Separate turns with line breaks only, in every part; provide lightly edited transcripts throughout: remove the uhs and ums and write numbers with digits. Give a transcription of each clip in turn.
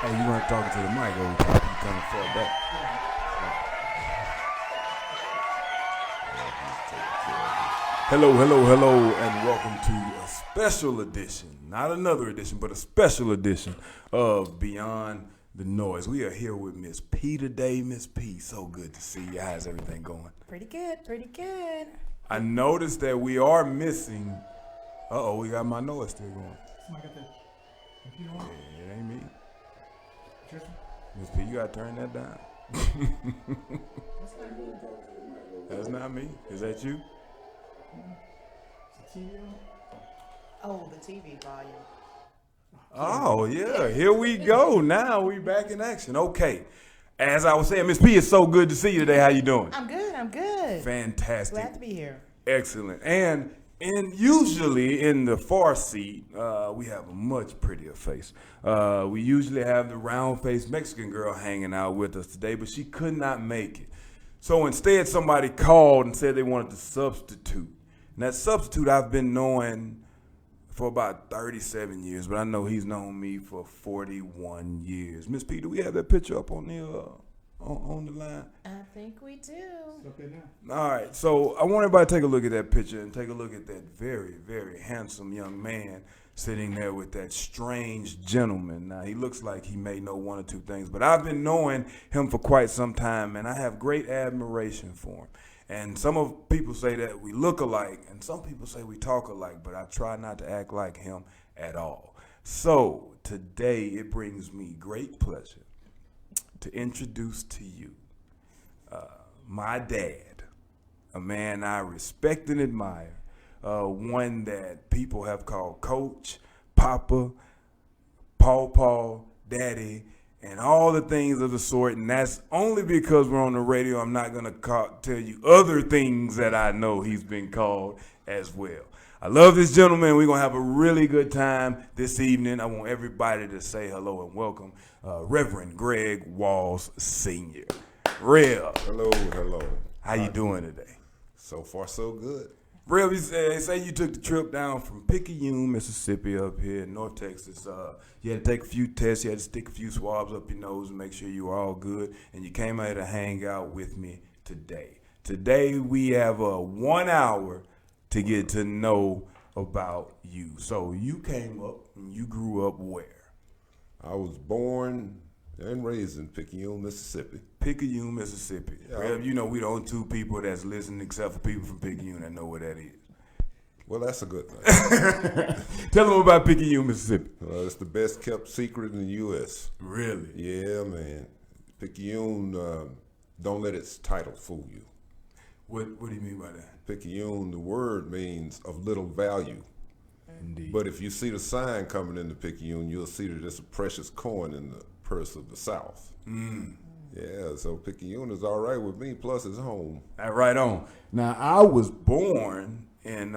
Hey, you weren't talking to the mic over there. You kind of fell back. Hello, and welcome to a special edition, not another edition, but a special edition of Beyond the Noise. We are here with Miss P today. Miss P, so good to see you. How's everything going?
Pretty good.
I noticed that we are missing. We got my noise still going.
Somebody got the computer on?
Yeah, it ain't me.
Tristan?
Miss P, you gotta turn that down. That's not me. Is that you?
Is the TV on?
Oh, the TV volume.
Oh, yeah. Here we go. Now we back in action. Okay. As I was saying, Miss P, it's so good to see you today. How you doing?
I'm good.
Fantastic.
Glad to be here.
Excellent. And usually in the far seat, we have a much prettier face. We usually have the round-faced Mexican girl hanging out with us today, but she could not make it. So instead, somebody called and said they wanted to substitute. And that substitute I've been knowing for about 37 years, but I know he's known me for 41 years. Miss P, do we have that picture up on the line?
I think we do.
It's up there now.
All right, so I want everybody to take a look at that picture and take a look at that very, very handsome young man sitting there with that strange gentleman. Now, he looks like he may know one or two things, but I've been knowing him for quite some time, and I have great admiration for him. And some of people say that we look alike, and some people say we talk alike, but I try not to act like him at all. So today it brings me great pleasure to introduce to you my dad, a man I respect and admire, one that people have called Coach, Papa, Paw, Daddy, and all the things of the sort. And that's only because we're on the radio. I'm not going to tell you other things that I know he's been called as well. I love this gentleman. We're going to have a really good time this evening. I want everybody to say hello and welcome Reverend Greg Walls Sr. Rev.
Hello.
How you doing today?
So far, so good.
Rev, they say you took the trip down from Picayune, Mississippi up here in North Texas. You had to take a few tests. You had to stick a few swabs up your nose and make sure you were all good. And you came out here to hang out with me today. Today, we have 1 hour to get to know about you. So you came up and you grew up where?
I was born and raised in Picayune, Mississippi.
Picayune, Mississippi.
Yeah.
Rev, you know we the only two people that's listening except for people from Picayune that know where that is.
Well, that's a good thing.
Tell them about Picayune, Mississippi.
It's the best kept secret in the U.S.
Really?
Yeah, man. Picayune, don't let its title fool you.
What do you mean by that?
Picayune, the word means of little value.
Indeed.
But if you see the sign coming into Picayune, you'll see that it's a precious coin in the purse of the South. Yeah, so Picayune is all right with me, plus it's home.
Right on. Now, I was born in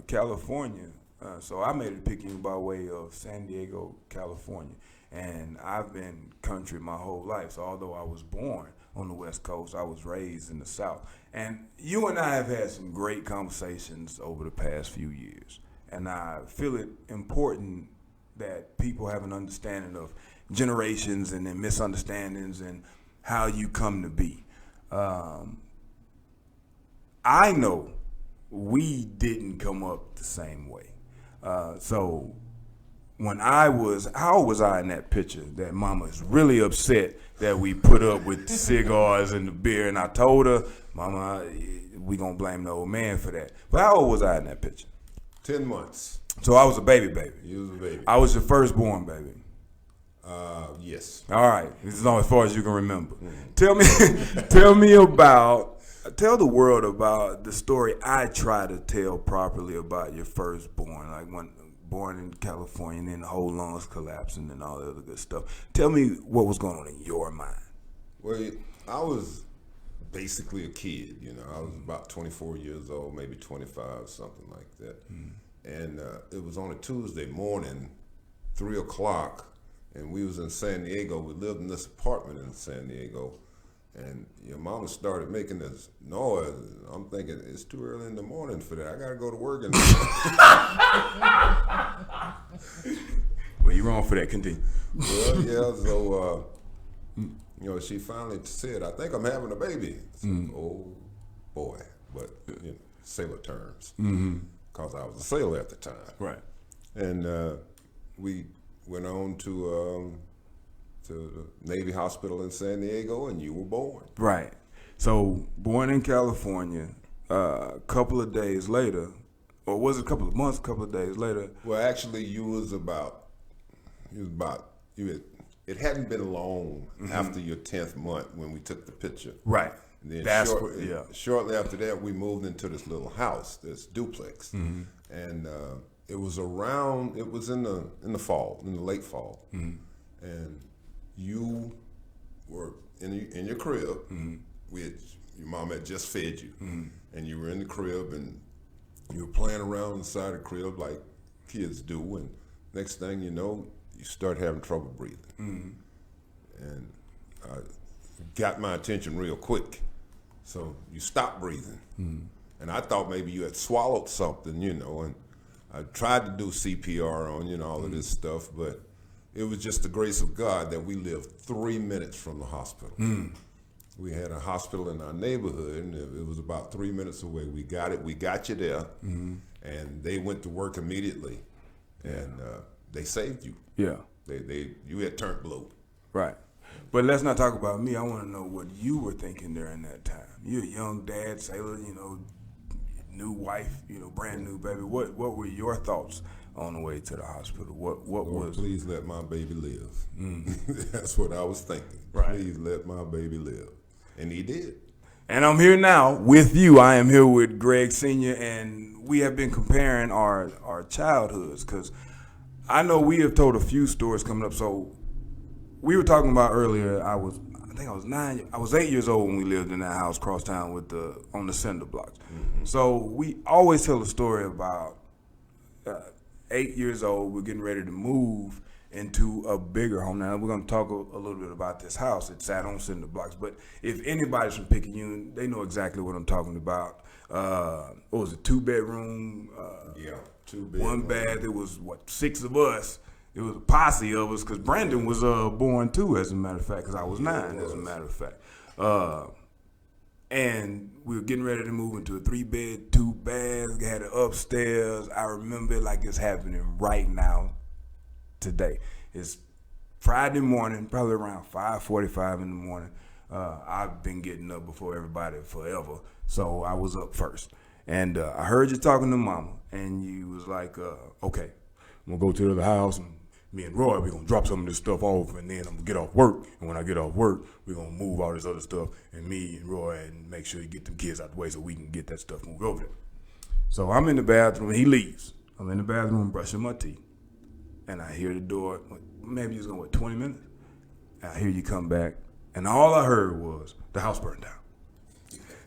California, so I made it to Picayune by way of San Diego, California. And I've been country my whole life, so although I was born on the West Coast, I was raised in the South. And you and I have had some great conversations over the past few years. And I feel it important that people have an understanding of generations and then misunderstandings and how you come to be. I know we didn't come up the same way. So when how old was I in that picture that Mama is really upset that we put up with the cigars and the beer, and I told her, Mama, we gonna blame the old man for that. But how old was I in that picture?
10 months.
So I was a baby.
You was a baby.
I was your firstborn baby.
Yes.
All right. This is all as far as you can remember.
Mm-hmm.
Tell the world about the story I try to tell properly about your firstborn, like when born in California and then the whole lungs collapsing and all the other good stuff. Tell me what was going on in your mind.
Well, I was basically a kid, I was about 24 years old, maybe 25, something like that. And it was on a Tuesday morning, 3 o'clock, and we was in San Diego. We lived in this apartment in San Diego, and your mama started making this noise. I'm thinking, it's too early in the morning for that. I got to go to work.
Well, you're on for that. Continue.
Well, yeah, so, she finally said, I think I'm having a baby. I said, oh, boy. But, sailor terms. Because I was a sailor at the time.
Right.
And we went on to the Navy Hospital in San Diego, and you were born.
Right. So, born in California, a couple of days later, or was it a couple of months, a couple of days later?
Well, actually, it hadn't been long after your 10th month when we took the picture.
Right.
And then shortly after that, we moved into this little house, this duplex. And it was in the fall, in the late fall. And you were in your crib. Your mom had just fed you. And you were in the crib, and you were playing around inside the crib like kids do. And next thing you know, you start having trouble breathing. And got my attention real quick. So you stopped breathing. And I thought maybe you had swallowed something, and I tried to do CPR on, all of this stuff, but it was just the grace of God that we lived 3 minutes from the hospital. We had a hospital in our neighborhood, and it was about 3 minutes away. We got it. We got you there, and they went to work immediately, and they saved you. Yeah. You had turned blue.
Right. But let's not talk about me. I want to know what you were thinking during that time. You're a young dad, sailor, new wife, brand new baby. What were your thoughts on the way to the hospital? What
Lord,
was?
Please let my baby live. That's what I was thinking.
Right.
Please let my baby live. And he did.
And I'm here now with you. I am here with Greg Sr., and we have been comparing our childhoods, because I know we have told a few stories coming up. So we were talking about earlier, I think I was 8 years old when we lived in that house cross town on the cinder blocks. So we always tell a story about 8 years old, we're getting ready to move into a bigger home. Now we're going to talk a little bit about this house. It sat on cinder blocks, but if anybody's from Picayune, they know exactly what I'm talking about. What was it, 2-bedroom?
Yeah, 2-bedroom.
1 bath. It was 6 of us. It was a posse of us, because Brandon was born too, as a matter of fact, because I was 9, as a matter of fact. And we were getting ready to move into a 3-bed, 2-bath. We had it upstairs. I remember it like it's happening right now, today. It's Friday morning, probably around 5:45 in the morning. I've been getting up before everybody forever, so I was up first. And I heard you talking to Mama, and you was like, okay, I'm going to go to the other house, and me and Roy, we're going to drop some of this stuff off, and then I'm going to get off work. And when I get off work, we're going to move all this other stuff, and me and Roy, and make sure you get them kids out the way so we can get that stuff moved over there. So I'm in the bathroom, and he leaves. I'm in the bathroom brushing my teeth, and I hear the door, maybe it's going, 20 minutes? And I hear you come back, and all I heard was, the house burned down.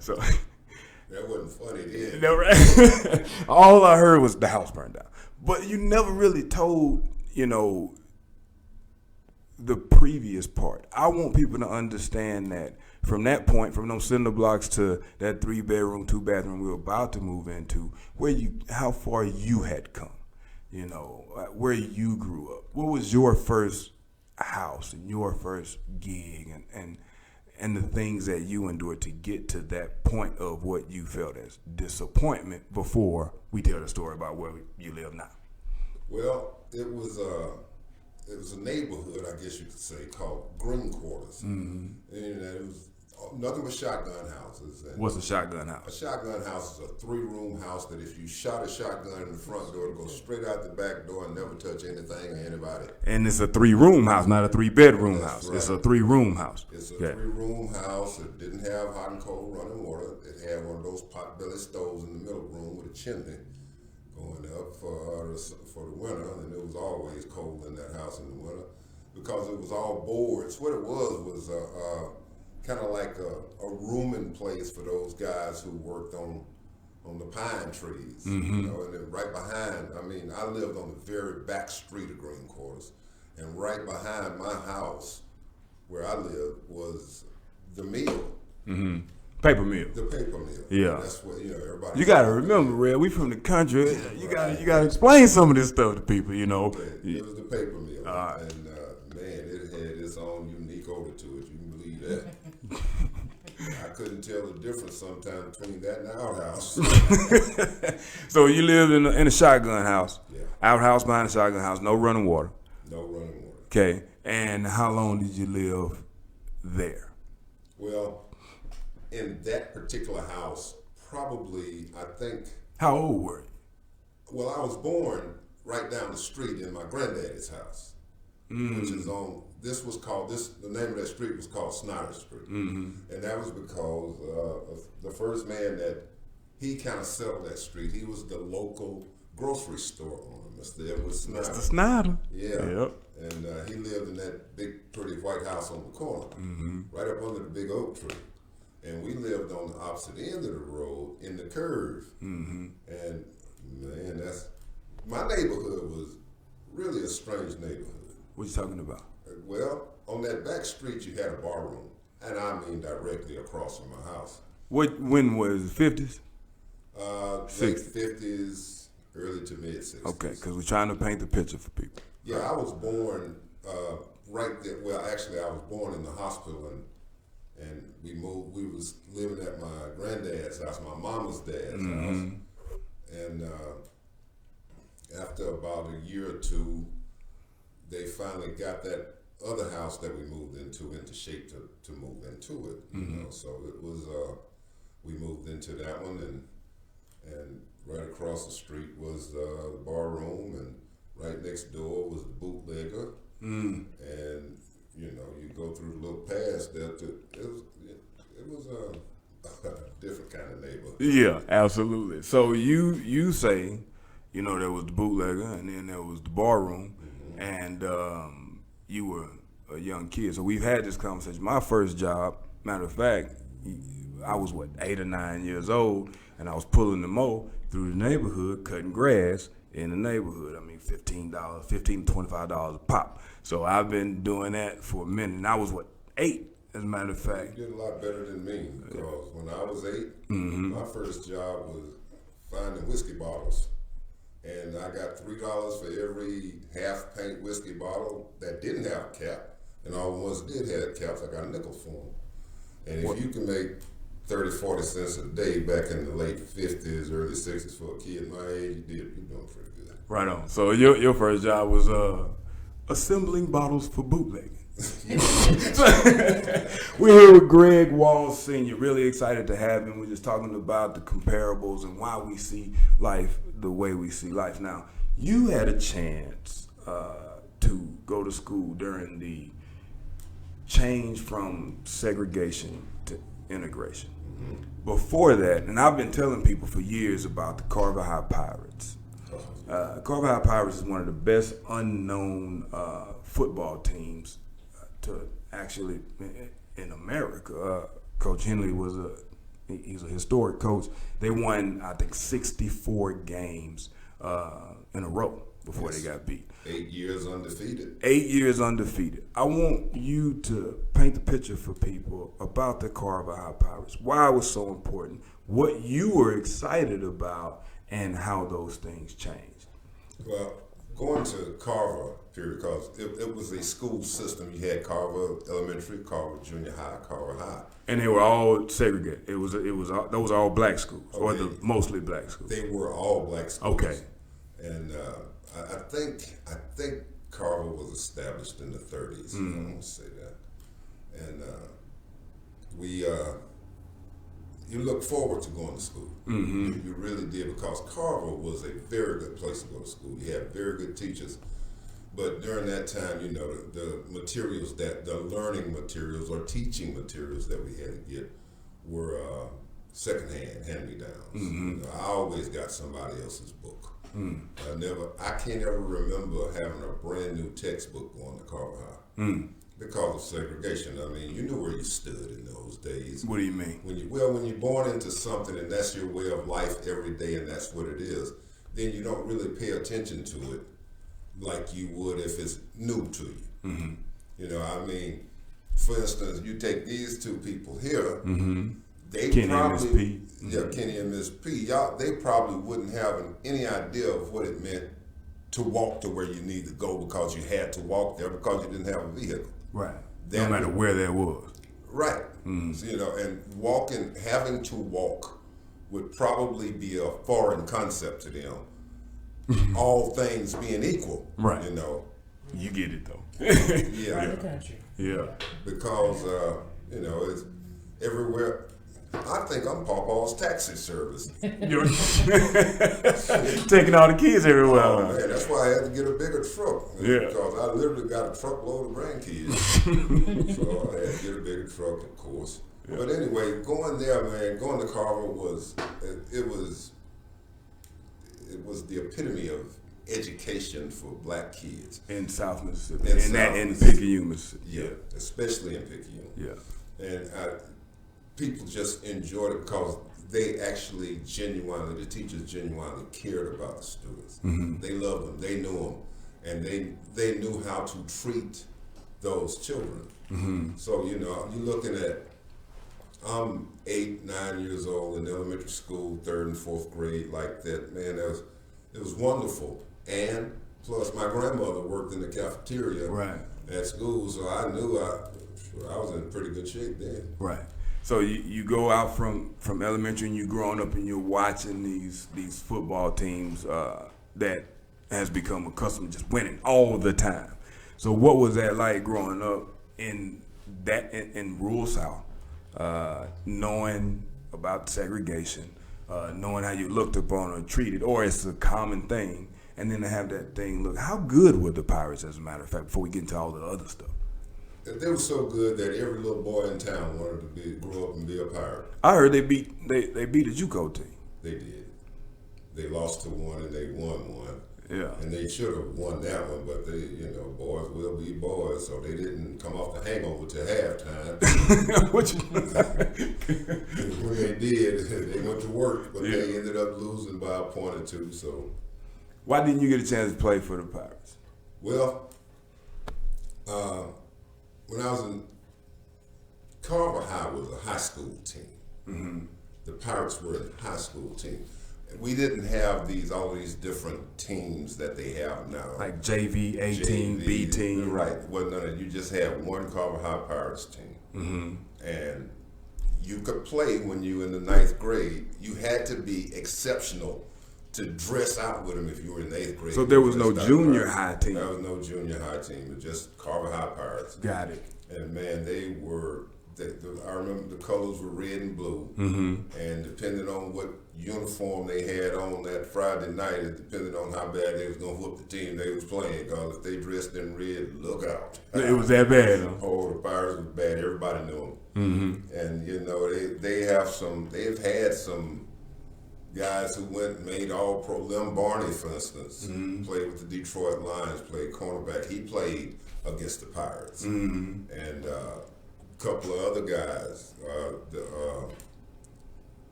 So
that wasn't funny then.
No, right? All I heard was the house burned down. But you never really told, the previous part. I want people to understand that from that point, from those cinder blocks to that 3-bedroom, 2-bathroom we were about to move into, how far you had come, where you grew up. What was your first house and your first gig, and the things that you endured to get to that point of what you felt as disappointment before we tell the story about where you live now?
Well, it was a neighborhood, I guess you could say, called Green Quarters. And it was nothing but shotgun houses. And
what's a shotgun house?
A shotgun house is a 3-room house that if you shot a shotgun in the front door, it goes straight out the back door and never touch anything or anybody.
And it's a 3-room house, not a 3-bedroom
That's
house.
Right.
It's a 3-room house.
It's a 3-room house. It didn't have hot and cold running water. It had one of those pot-belly stoves in the middle room with a chimney going up for the winter, and it was always cold in that house in the winter because it was all boards. What it was kind of like a rooming place for those guys who worked on the pine trees. And then right behind, I lived on the very back street of Green Quarters, and right behind my house where I lived was the mill.
Paper mill.
The paper mill.
Yeah.
That's what everybody.
You gotta remember, Red. We from the country. You gotta explain some of this stuff to people.
It was the paper mill, and man, it had its own unique odor to it. You can believe that. I couldn't tell the difference sometimes between that and the outhouse.
So you lived in a shotgun house.
Yeah.
Outhouse behind a shotgun house. No running water.
No running water.
Okay. And how long did you live there?
Well, in that particular house, probably, I think.
How old were you?
Well, I was born right down the street in my granddaddy's house, which is on. The name of that street was called Snyder Street, and that was because the first man that he kind of settled that street. He was the local grocery store owner, Mr. Edward Snyder.
Mr. Snyder.
Yeah.
Yep.
And he lived in that big, pretty white house on the corner, right up under the big oak tree. And we lived on the opposite end of the road in the curve. And man, my neighborhood was really a strange neighborhood.
What you talking about?
Well, on that back street, you had a bar room, and I mean directly across from my house.
When was it? 50s?
Late 50s, early to mid 60s.
Okay, because we're trying to paint the picture for people.
Yeah, I was born right there. Well, actually, I was born in the hospital, and we moved. We was living at my granddad's house, my mama's dad's house, and after about a year or two, they finally got that other house that we moved into shape to move into it. You know, so it was we moved into that one, and right across the street was the bar room, and right next door was the bootlegger, and you go through the little pass there. It was a different kind of neighborhood.
Yeah, absolutely. So you say, there was the bootlegger, and then there was the bar room, and you were a young kid. So we've had this conversation. My first job, matter of fact, I was 8 or 9 years old, and I was pulling the mow through the neighborhood, cutting grass in the neighborhood. I mean, $15 to $25 a pop. So I've been doing that for a minute. And I was 8, as a matter of fact.
You did a lot better than me, because when I was 8, my first job was finding whiskey bottles. And I got $3 for every half pint whiskey bottle that didn't have a cap. And all the ones that did have caps, I got a nickel for them. And if you can make 30, 40 cents a day back in the late 50s, early 60s for a kid my age, you're doing pretty good.
Right on. So your first job was assembling bottles for bootlegging. We're here with Greg Walls Sr. Really excited to have him. We're just talking about the comparables and why we see life the way we see life. Now, you had a chance to go to school during the change from segregation to integration. Before that, and I've been telling people for years about the Carver High Pirates. Carver High Pirates is one of the best unknown football teams to actually in America. Coach Henley he's a historic coach. They won, I think, 64 games in a row before they got beat.
8 years undefeated.
8 years undefeated. I want you to paint the picture for people about the Carver High Pirates, why it was so important, what you were excited about, and how those things changed.
Well, going to Carver, because it was a school system. You had Carver Elementary, Carver Junior High, Carver High. And
they were all segregated. Those are all black schools, or the mostly black schools.
They were all black schools.
Okay.
And I think Carver was established in the 30s. I want to say that. And you look forward to going to school. You really did, because Carver was a very good place to go to school. You had very good teachers. But during that time, the materials the learning materials or teaching materials that we had to get were secondhand, hand-me-downs. I always got somebody else's book. I can't ever remember having a brand new textbook going to Carver High because of segregation. I mean, you knew where you stood in those days.
What do you mean?
When you're born into something and that's your way of life every day and that's what it is, then you don't really pay attention to it like you would if it's new to you. I mean, for instance, you take these two people here, they
Kenny
probably,
and Miss P.
yeah, Kenny and Miss P, y'all, they probably wouldn't have any idea of what it meant to walk to where you need to go because you had to walk there because you didn't have a vehicle.
Right.
That
No matter
would-
where that was.
Right. So, you know, and having to walk would probably be a foreign concept to them. All things being equal.
Right.
You know.
You get it though.
Yeah.
In the country.
Yeah.
Because you know, it's everywhere. I think I'm Pawpaw's taxi service.
You're taking all the kids everywhere.
Oh man, that's why I had to get a bigger truck.
Yeah.
Because I literally got a truckload of grandkids. So I had to get a bigger truck, of course. Yeah. But anyway, going there, man, going to Carver was the epitome of education for black kids.
In South Mississippi.
In
in Picayune, Mississippi.
Yeah, especially in Picayune.
Yeah.
And people just enjoyed it because they actually the teachers genuinely cared about the students.
Mm-hmm.
They loved them, they knew them, and they knew how to treat those children.
Mm-hmm.
So, you know, you're looking at, I'm 8, 9 years old in elementary school, 3rd and 4th grade, like that. Man, it was wonderful. And plus, my grandmother worked in the cafeteria at school, so I knew I was in pretty good shape then.
Right. So you go out from elementary and you're growing up and you're watching these football teams that has become accustomed to just winning all the time. So what was that like growing up in rural South, knowing about segregation, knowing how you looked upon or treated, or it's a common thing, and then to have that thing look. How good were the Pirates, as a matter of fact, before we get into all the other stuff?
They were so good that every little boy in town wanted to grow up and be a Pirate.
I heard they beat a JUCO team.
They did. They lost to one and they won one.
Yeah.
And they should have won that one, but they, you know, boys will be boys, so they didn't come off the hangover till halftime. When they did, they went to work, but they ended up losing by a point or two. So,
why didn't you get a chance to play for the Pirates?
Well, when I was in Carver High was a high school team.
Mm-hmm.
The Pirates were a high school team. We didn't have all these different teams that they have now.
Like JV, A team, B team.
Right. Well, none of you just had one Carver High Pirates team.
Mm-hmm.
And you could play when you were in the 9th grade. You had to be exceptional to dress out with them if you were in the 8th grade.
So there was no junior high team?
There was no junior high team. It was just Carver High Pirates.
Got it.
And man, they were, I remember the colors were red and blue.
Mm-hmm.
And depending on what uniform they had on that Friday night, it depended on how bad they was going to whoop the team they was playing. Because if they dressed in red, look out.
It was that bad, huh?
Oh, the Pirates was bad. Everybody knew them.
Mm-hmm.
And, you know, they've had some guys who went and made All-Pro. Lem Barney, for instance, played with the Detroit Lions, played cornerback. He played against the Pirates.
Mm-hmm.
And a couple of other guys,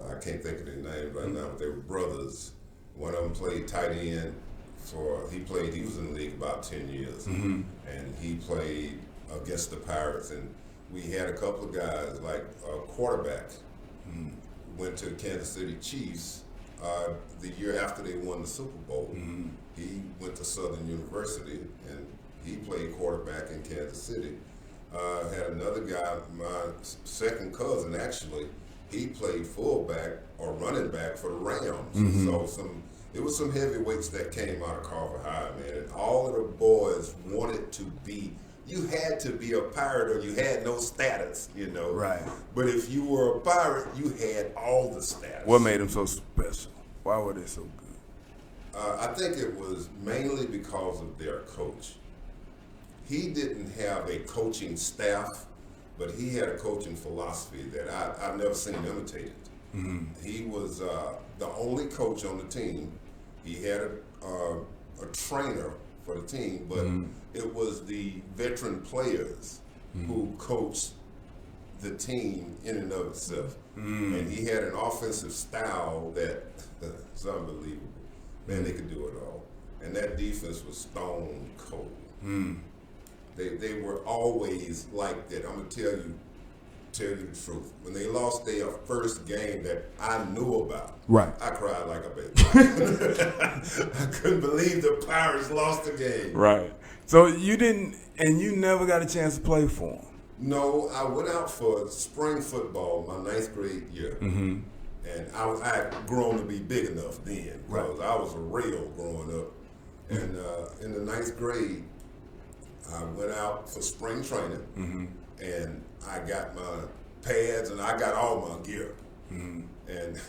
I can't think of their names right now, but they were brothers. One of them played tight end he was in the league about 10 years.
Mm-hmm.
And he played against the Pirates. And we had a couple of guys, like a quarterback, went to the Kansas City Chiefs the year after they won the Super Bowl.
Mm-hmm.
He went to Southern University and he played quarterback in Kansas City. Had another guy, my second cousin actually, he played fullback or running back for the Rams.
Mm-hmm.
So it was some heavyweights that came out of Carver High, man. And all of the boys wanted to be, you had to be a Pirate or you had no status, you know.
Right.
But if you were a Pirate, you had all the status.
What made them so special? Why were they so good?
I think it was mainly because of their coach. He didn't have a coaching staff, but he had a coaching philosophy that I've never seen imitated.
Mm-hmm.
He was the only coach on the team. He had a trainer for the team, but it was the veteran players who coached the team in and of itself. And he had an offensive style that's unbelievable. Man, they could do it all. And that defense was stone cold. They were always like that. I'm going to tell you, tell you the truth. When they lost their first game that I knew about,
Right.
I cried like a baby. I couldn't believe the Pirates lost the game.
Right. So you didn't, and you never got a chance to play for them.
No, I went out for spring football my 9th grade year.
Mm-hmm.
And I had grown to be big enough then because I was a rail growing up. And in the 9th grade, I went out for spring training, and I got my pads and I got all my gear. And then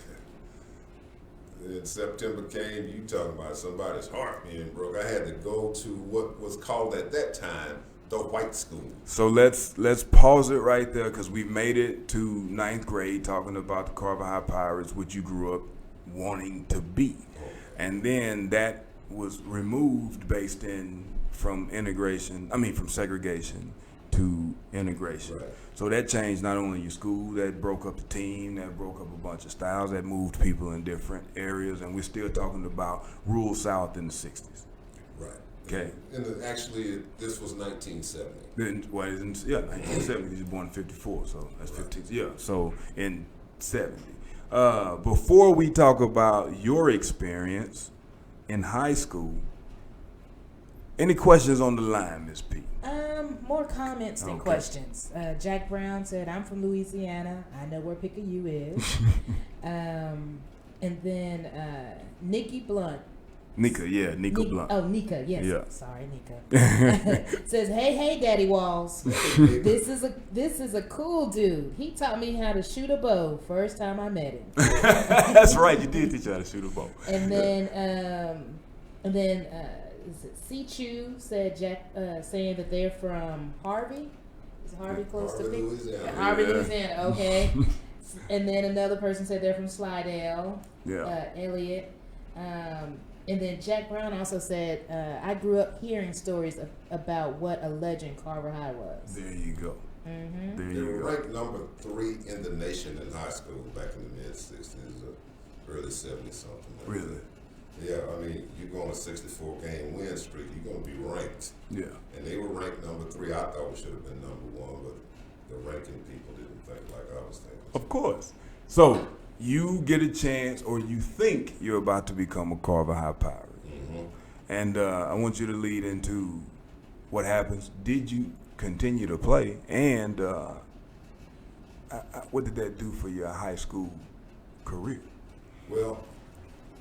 September came, you talking about somebody's heart being broke. I had to go to what was called at that time the white school.
So let's pause it right there because we made it to 9th grade talking about the Carver High Pirates, which you grew up wanting to be. And then that was removed based from segregation to integration.
Right.
So that changed not only your school, that broke up the team, that broke up a bunch of styles, that moved people in different areas, and we're still talking about rural South in the 60s.
Right.
Okay.
And actually, this was 1970.
Then, 1970, he's born in 54, so that's 15. Yeah, so in 70. Before we talk about your experience in high school, any questions on the line, Miss P?
More comments than
Okay.
questions. Jack Brown said, "I'm from Louisiana. I know where Picayune is." And then Nikki Blunt.
Nika Blunt.
Oh, Nika, yes.
Yeah.
Sorry, Nika. Says, "Hey, Daddy Walls. This is a cool dude. He taught me how to shoot a bow first time I met him."
That's right, you did teach her how to shoot a bow.
And then is it C-Chew said saying that they're from Harvey. Is Harvey close to
Harvey,
Pic-
Louisiana.
Harvey,
Yeah.
Louisiana. Okay. And then another person said they're from Slidell.
Yeah.
Elliot. And then Jack Brown also said, "I grew up hearing stories about what a legend Carver High was."
There you go.
Mm-hmm.
There
They
you
were
go.
ranked number 3 in the nation in high school back in the mid-60s, early 70s something.
Really?
Yeah, I mean, you go on a 64-game win streak, you're going to be ranked.
Yeah.
And they were ranked number 3. I thought we should have been number 1, but the ranking people didn't think like I was thinking.
Of course. So you get a chance, or you think you're about to become a Carver High Pirate. And I want you to lead into what happens. Did you continue to play? And what did that do for your high school career?
Well,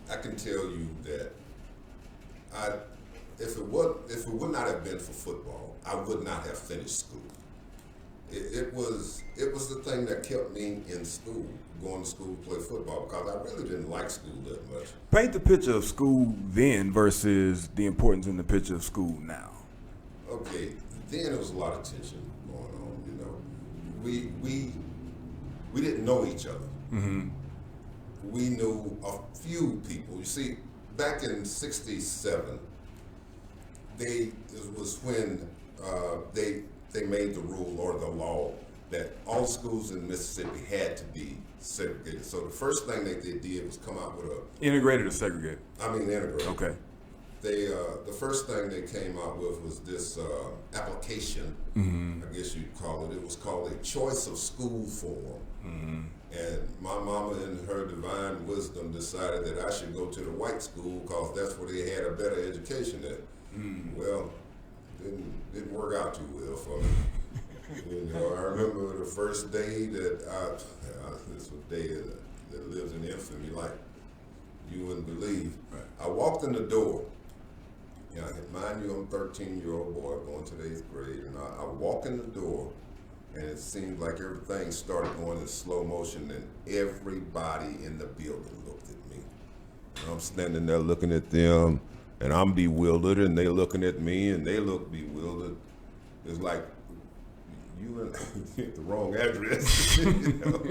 I can tell you that if it would not have been for football, I would not have finished school. It was the thing that kept me in school, going to school to play football, because I really didn't like school that much.
Paint the picture of school then versus the importance in the picture of school now.
Okay, then there was a lot of tension going on. You know, we didn't know each other.
Mm-hmm.
We knew a few people. You see, back in '67, it was when they made the rule or the law that all schools in Mississippi had to be segregated. So the first thing that they did was come out with
Integrated or segregated?
integrated.
Okay.
The first thing they came out with was this application, I guess you'd call it. It was called a choice of school form. And my mama, in her divine wisdom, decided that I should go to the white school because that's where they had a better education at. Well, didn't work out too well for me. You know, I remember the first day that this was a day that lives in infamy like you wouldn't believe.
Right.
I walked in the door. You know, mind you, I'm a 13-year-old boy going to the 8th grade, and I walk in the door, and it seemed like everything started going in slow motion, and everybody in the building looked at me. And I'm standing there looking at them, and I'm bewildered, and they looking at me, and they look bewildered. It's like, you hit the wrong address. You know?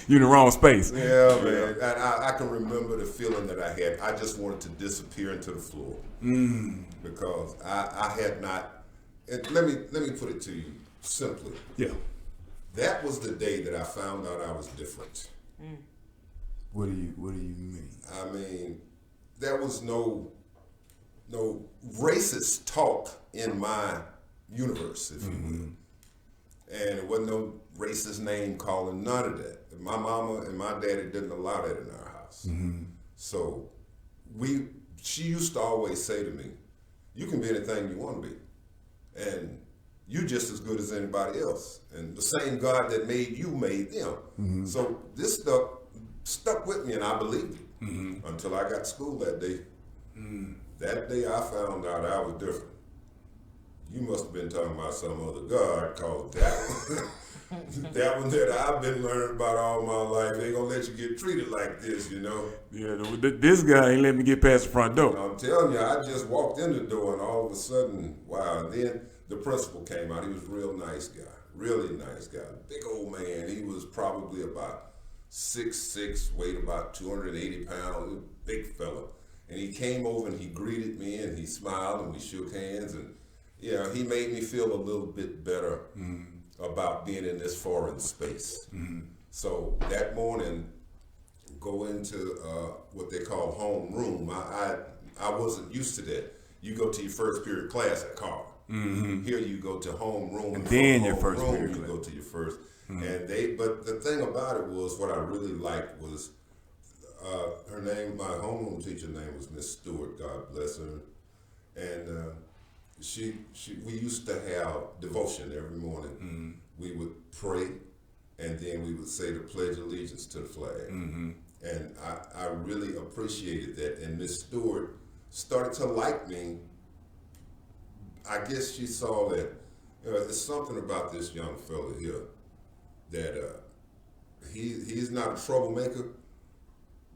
You're in the wrong space.
Yeah, man. And I can remember the feeling that I had. I just wanted to disappear into the floor because I had not. Let me put it to you simply.
Yeah.
That was the day that I found out I was different.
What do you mean?
I mean, there was no racist talk in my universe, if you will. And it wasn't no racist name calling, none of that. And my mama and my daddy didn't allow that in our house. So she used to always say to me, you can be anything you want to be. And you just as good as anybody else. And the same God that made you made them. So this stuck with me, and I believed it until I got to school that day. That day I found out I was different. You must have been talking about some other God, cause that one that I've been learning about all my life, they gonna let you get treated like this, you know?
Yeah, this guy ain't let me get past the front door.
I'm telling you, I just walked in the door and all of a sudden, wow. And then the principal came out. He was a real nice guy, really nice guy. Big old man. He was probably about 6'6", weighed about 280 pounds, big fella. And he came over and he greeted me and he smiled and we shook hands, and yeah, he made me feel a little bit better about being in this foreign space. So that morning, go into what they call homeroom. I wasn't used to that. You go to your first period class at Carver. Here you go to homeroom.
And then your
home
first
room,
period
you
class.
go to your first. But the thing about it was, what I really liked was, her name, my homeroom teacher name was Miss Stewart, God bless her. And we used to have devotion every morning. We would pray, and then we would say the Pledge of Allegiance to the flag. And I really appreciated that. And Miss Stewart started to like me. I guess she saw that there's something about this young fella here that he's not a troublemaker,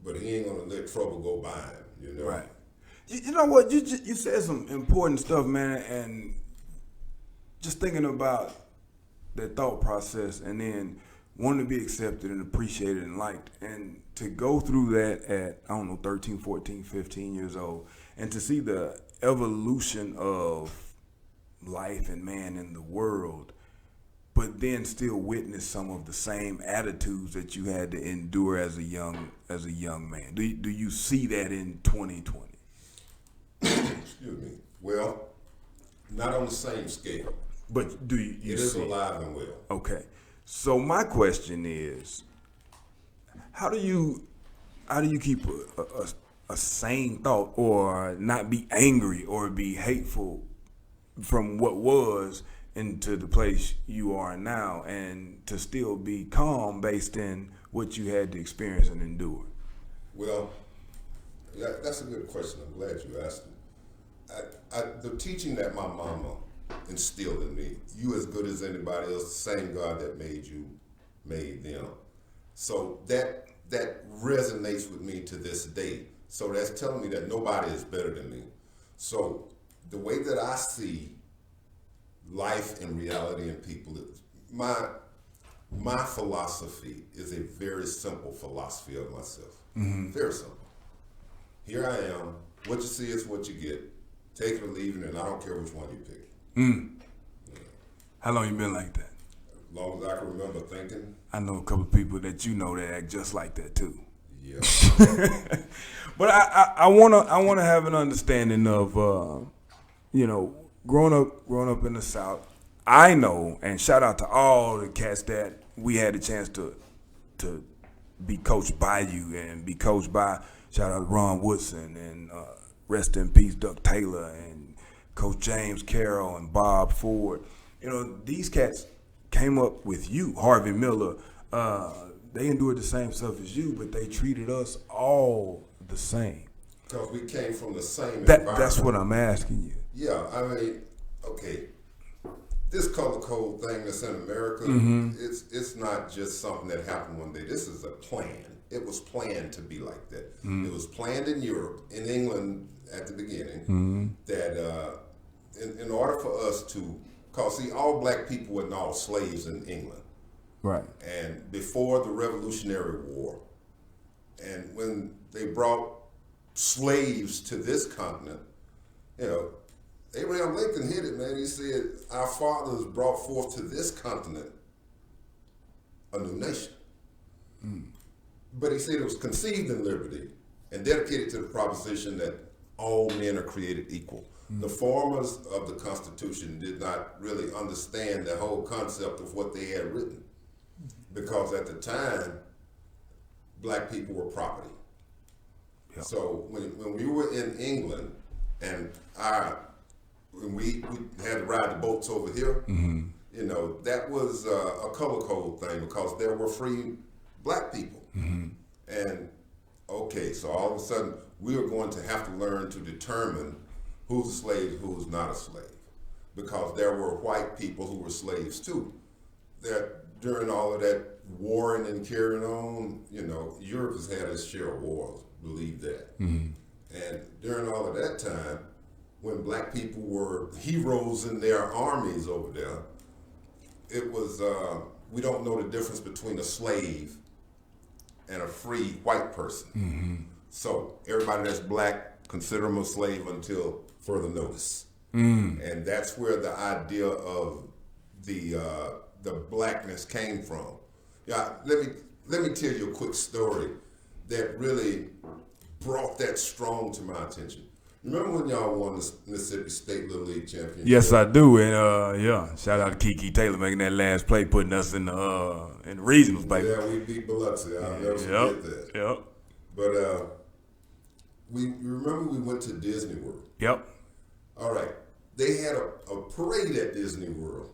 but he ain't gonna let trouble go by him, you know?
Right. You know what? You said some important stuff, man, and just thinking about that thought process and then wanting to be accepted and appreciated and liked, and to go through that at, I don't know, 13, 14, 15 years old, and to see the evolution of life and man in the world, but then still witness some of the same attitudes that you had to endure as a young man. Do you see that in 2020?
Excuse me. Well, not on the same scale.
But do you
It is
see
alive and well.
Okay. So my question is, how do you keep a sane thought, or not be angry or be hateful from what was into the place you are now, and to still be calm based in what you had to experience and endure?
Well, yeah, that's a good question. I'm glad you asked it. The teaching that my mama instilled in me, you as good as anybody else, the same God that made you made them. So that resonates with me to this day. So that's telling me that nobody is better than me. So the way that I see life and reality and people, my philosophy is a very simple philosophy of myself. Very simple. Here I am. What you see is what you get. Take it or leave it, and I don't care which one you pick. Yeah.
How long you been like that?
As long as I can remember thinking.
I know a couple of people that you know that act just like that too.
Yeah.
But I wanna have an understanding of growing up in the South. I know, and shout out to all the cats that we had a chance to be coached by you and be coached by. Shout out to Ron Woodson and rest in peace Duck Taylor and Coach James Carroll and Bob Ford. These cats came up with you, Harvey Miller. They endured the same stuff as you, but they treated us all the same.
Because we came from the same environment.
That's what I'm asking you.
Yeah, I mean, okay. This color code thing that's in America, it's not just something that happened one day. This is a plan. It was planned to be like that. It was planned in Europe, in England at the beginning, that in order for us to, because see, all black people were not slaves in England.
Right.
And before the Revolutionary War, and when they brought slaves to this continent, Abraham Lincoln hit it, man. He said, our fathers brought forth to this continent a new nation. But he said it was conceived in liberty and dedicated to the proposition that all men are created equal. The formers of the Constitution did not really understand the whole concept of what they had written, because at the time, black people were property.
Yep.
So when we were in England, and when we had to ride the boats over here, you know, that was a color code thing, because there were free black people. And okay, so all of a sudden we are going to have to learn to determine who's a slave, who's not a slave, because there were white people who were slaves too. That during all of that warring and carrying on, you know, Europe has had its share of wars, believe that. And during all of that time, when black people were heroes in their armies over there, it was, we don't know the difference between a slave and a free white person. So everybody that's black, consider them a slave until further notice. And that's where the idea of the blackness came from. Yeah, let me tell you a quick story that really brought that strong to my attention. Remember when y'all won the Mississippi State Little League Championship?
Yes, I do, and yeah, shout out to Kiki Taylor making that last play, putting us in the regionals, baby.
Yeah, we beat Biloxi. I'll never forget that.
Yep.
But we remember we went to Disney World.
Yep.
All right, they had a parade at Disney World,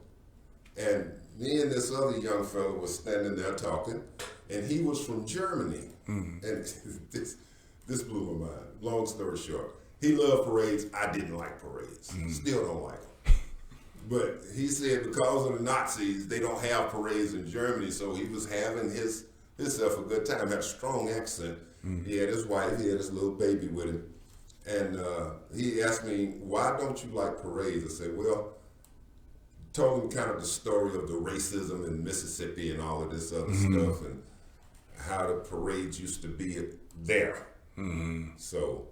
and me and this other young fellow was standing there talking, and he was from Germany, and this blew my mind. Long story short, he loved parades. I didn't like parades. Still don't like them. But he said because of the Nazis, they don't have parades in Germany, so he was having himself a good time. Had a strong accent. He had his wife. He had his little baby with him. And he asked me, why don't you like parades? I said, well, told him kind of the story of the racism in Mississippi and all of this other stuff, and how the parades used to be there. So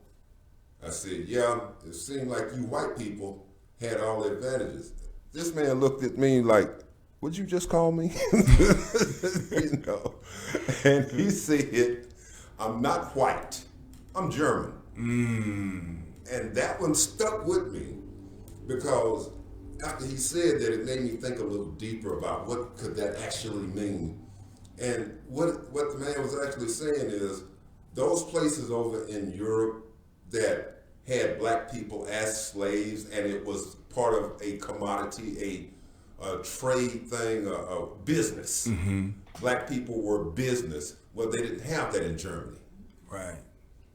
I said, yeah, it seemed like you white people had all the advantages. This man looked at me like, what'd you just call me? You know, and he said, I'm not white, I'm German. And that one stuck with me, because after he said that, it made me think a little deeper about what could that actually mean. And what the man was actually saying is, those places over in Europe that had black people as slaves, and it was part of a commodity, a trade thing, a business. Black people were business. Well, they didn't have that in Germany.
Right.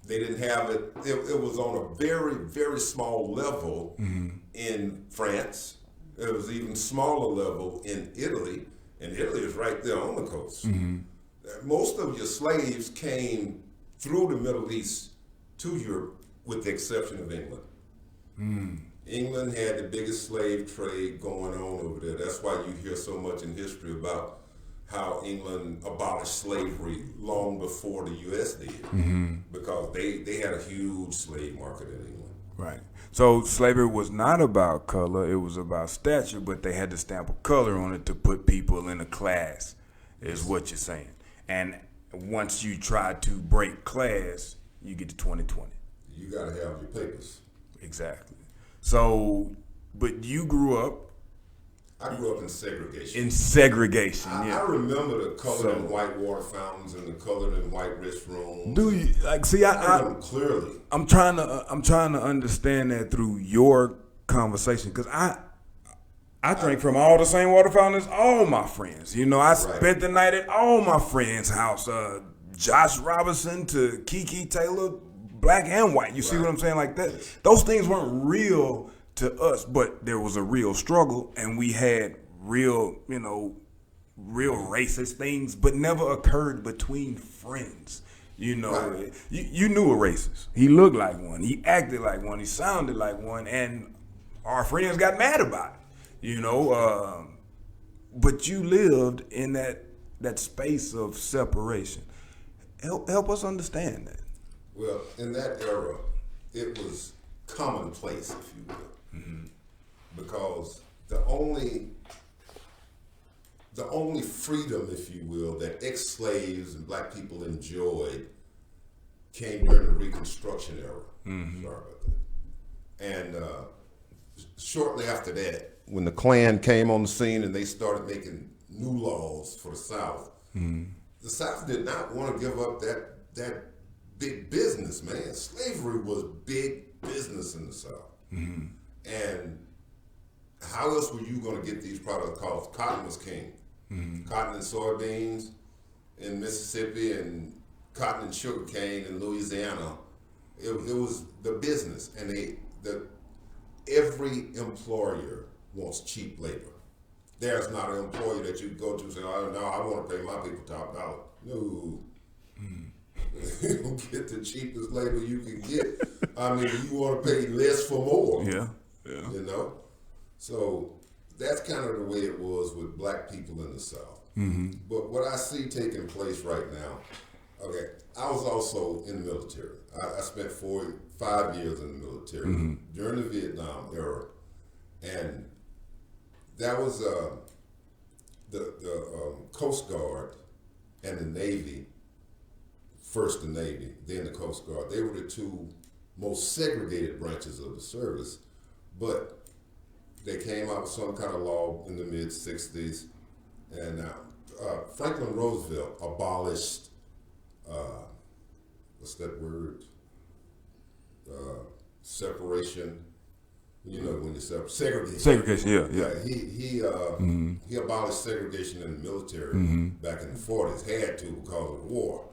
They didn't have it. It was on a very, very small level in France. It was even smaller level in Italy, and Italy is right there on the coast. Most of your slaves came through the Middle East to Europe, with the exception of England. England had the biggest slave trade going on over there. That's why you hear so much in history about how England abolished slavery long before the U.S. did, because they had a huge slave market in England.
Right. So slavery was not about color, it was about stature, but they had to stamp a color on it to put people in a class, is what you're saying. And once you try to break class, you get to 2020.
You got to have your papers.
Exactly. So, but you grew up.
I grew up in segregation.
Yeah.
I remember the colored and white water fountains and the colored and white restrooms.
Do you like see? I
remember them clearly.
I'm trying to understand that through your conversation, because I drink from all the same water fountains. All my friends, you know, I spent the night at all my friends' house. Josh Robinson to Kiki Taylor, black and white. You see what I'm saying? Like that. Those things weren't real to us, but there was a real struggle, and we had real, you know, real racist things, but never occurred between friends. You know, you knew a racist. He looked like one. He acted like one. He sounded like one, and our friends got mad about it. You know, but you lived in that space of separation. Help us understand that.
Well, in that era, it was commonplace, if you will. Because the only freedom, if you will, that ex-slaves and black people enjoyed came during the Reconstruction era. Sorry about And shortly after that, when the Klan came on the scene and they started making new laws for the South, the South did not want to give up that big business, man. Slavery was big business in the South. And how else were you going to get these products? Because cotton was king. Cotton and soybeans in Mississippi and cotton and sugar cane in Louisiana. It was the business. And every employer wants cheap labor. There's not an employer that you go to and say, oh, no, I want to pay my people top dollar. No. You don't get the cheapest labor you can get. I mean, you want to pay less for more.
Yeah.
You know? So that's kind of the way it was with black people in the South. But what I see taking place right now, okay, I was also in the military. I spent 5 years in the military during the Vietnam era. And that was the Coast Guard and the Navy, first the Navy, then the Coast Guard. They were the two most segregated branches of the service, but they came out with some kind of law in the mid-'60s, and Franklin Roosevelt abolished, what's that word? Separation. You know, when you segregation.
Segregation, yeah.
He abolished segregation in the military back in the 40s. Had to because of the war.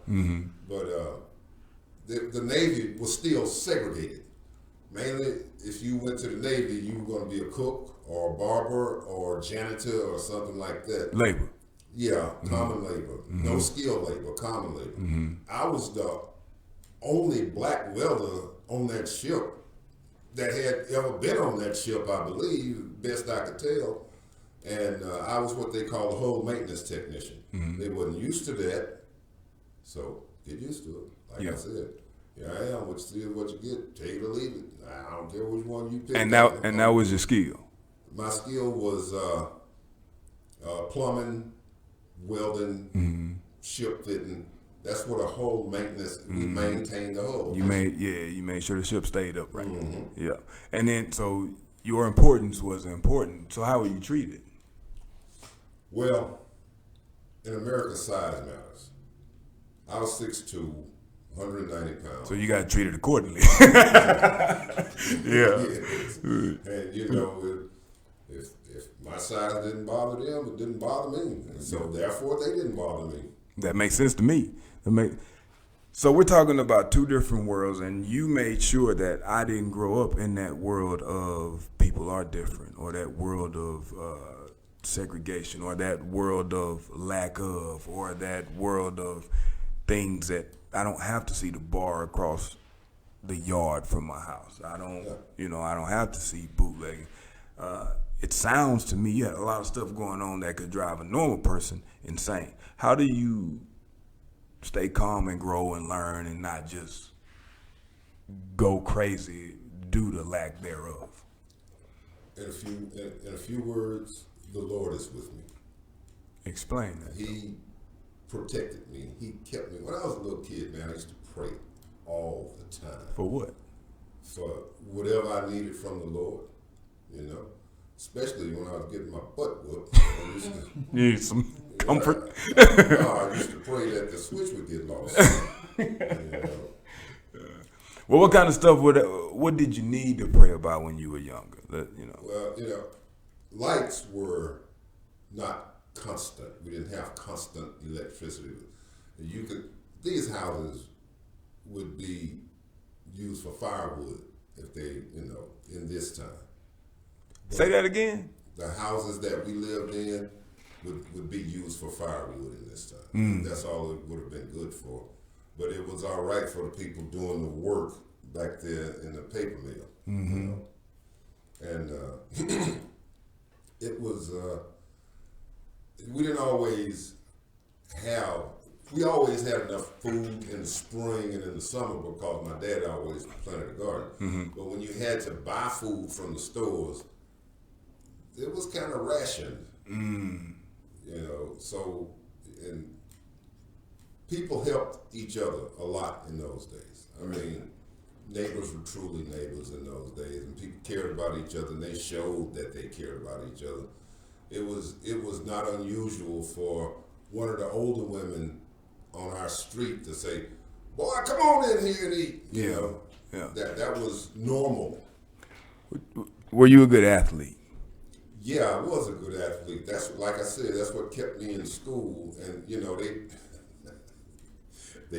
But the Navy was still segregated. Mainly, if you went to the Navy, you were going to be a cook or a barber or a janitor or something like that.
Labor.
Yeah, common labor. No skilled labor, common labor. I was the only black welder on that ship that had ever been on that ship, I believe, best I could tell. And I was what they call a hull maintenance technician. They wasn't used to that, so get used to it. Like I said, here I am, what you see is what you get, take it or leave it. I don't care which one you pick.
And that was your skill?
My skill was plumbing, welding, ship fitting. That's what a hull maintenance, we maintained the hull.
You made sure the ship stayed upright. Yeah. And then, so your importance was important. So how were you treated?
Well, in America, size matters. I was 6'2", 190 pounds.
So you got treated accordingly.
Yes. And you know, if my size didn't bother them, it didn't bother me. And so therefore, they didn't bother me.
That makes sense to me. So we're talking about two different worlds, and you made sure that I didn't grow up in that world of people are different, or that world of segregation, or that world of lack of, or that world of things that I don't have to see the bar across the yard from my house. I don't have to see bootlegging. It sounds to me you had a lot of stuff going on that could drive a normal person insane. How do you stay calm and grow and learn and not just go crazy due to lack thereof?
In a few words, the Lord is with me.
Explain that.
He protected me. He kept me. When I was a little kid, man, I used to pray all the time.
For what?
For whatever I needed from the Lord, you know. Especially when I was getting my butt whooped. I used to,
You need some comfort.
I used to pray that the switch would get lost. You know.
Well, what kind of stuff what did you need to pray about when you were younger?
Well, you know, lights were not constant. We didn't have constant electricity. These houses would be used for firewood if they, in this time.
Say that again?
The houses that we lived in would be used for firewood in this time. That's all it would have been good for. But it was all right for the people doing the work back there in the paper mill. You know? And it was, we always had enough food in the spring and in the summer because my dad always planted a garden. But when you had to buy food from the stores, it was kind of rationed, you know. So, and people helped each other a lot in those days. I mean, neighbors were truly neighbors in those days, and people cared about each other, and they showed that they cared about each other. It was not unusual for one of the older women on our street to say, "Boy, come on in here and eat." You know, that was normal.
Were you a good athlete?
Yeah, I was a good athlete. That's like I said. That's what kept me in school, and you know they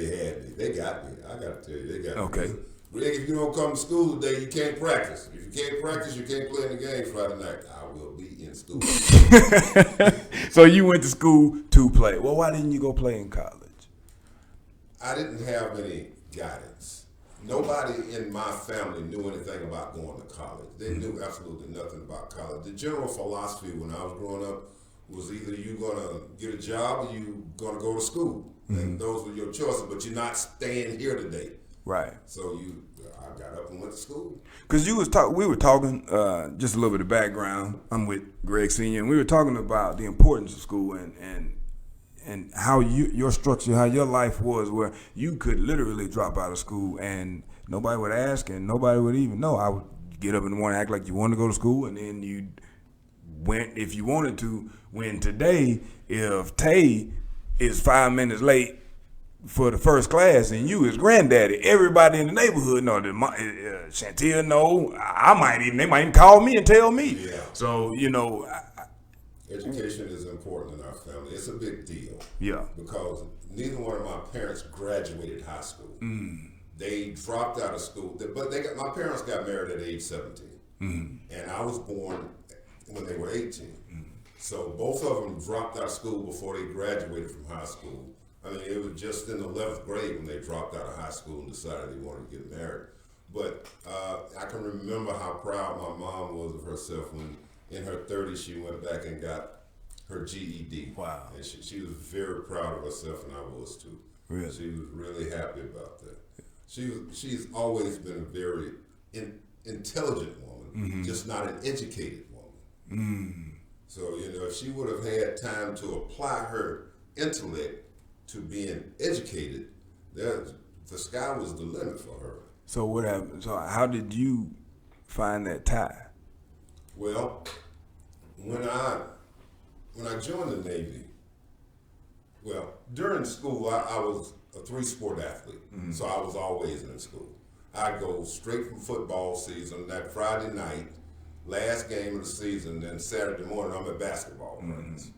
had me. They got me. I got to tell you, they got me.
Okay.
Greg, if you don't come to school today, you can't practice. If you can't practice, you can't play in the game Friday night. I will be in school.
So you went to school to play. Well, why didn't you go play in college?
I didn't have any guidance. Nobody in my family knew anything about going to college. They knew absolutely nothing about college. The general philosophy when I was growing up was either you're going to get a job or you're going to go to school. And those were your choices, but you're not staying here today.
Right.
So I got up and went to school.
Because we were talking, just a little bit of background. I'm with Greg Sr., and we were talking about the importance of school and how your structure, how your life was, where you could literally drop out of school and nobody would ask and nobody would even know. I would get up in the morning, act like you wanted to go to school, and then you went if you wanted to. When today, if Tay is 5 minutes late for the first class and you is granddaddy, everybody in the neighborhood know that Chantil know. They might even call me and tell me.
Yeah.
So,
Education is important in our family. It's a big deal.
Yeah.
Because neither one of my parents graduated high school. They dropped out of school, but my parents got married at age 17. And I was born when they were 18. So both of them dropped out of school before they graduated from high school. I mean, it was just in the 11th grade when they dropped out of high school and decided they wanted to get married. But I can remember how proud my mom was of herself when in her 30s she went back and got her GED.
Wow.
And she was very proud of herself, and I was too.
Really?
She was really happy about that. She's always been a very intelligent woman, just not an educated woman. So, if she would have had time to apply her intellect to being educated, the sky was the limit for her.
So what happened? So how did you find that tie?
Well, when I joined the Navy, during school I was a 3-sport athlete, so I was always in school. I'd go straight from football season that Friday night, last game of the season, then Saturday morning I'm at basketball practice.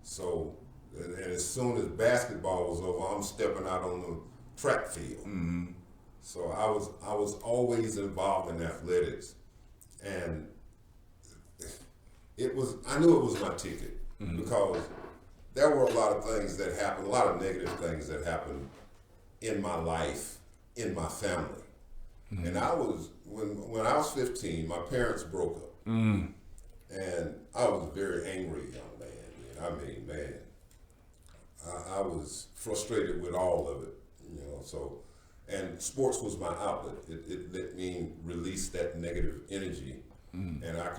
So, and as soon as basketball was over, I'm stepping out on the track field. So I was always involved in athletics, and I knew it was my ticket because there were a lot of things that happened, a lot of negative things that happened in my life, in my family. And I was, when I was 15, my parents broke up. And I was a very angry young man. I mean, I was frustrated with all of it, so, and sports was my outlet. It let me release that negative energy. And I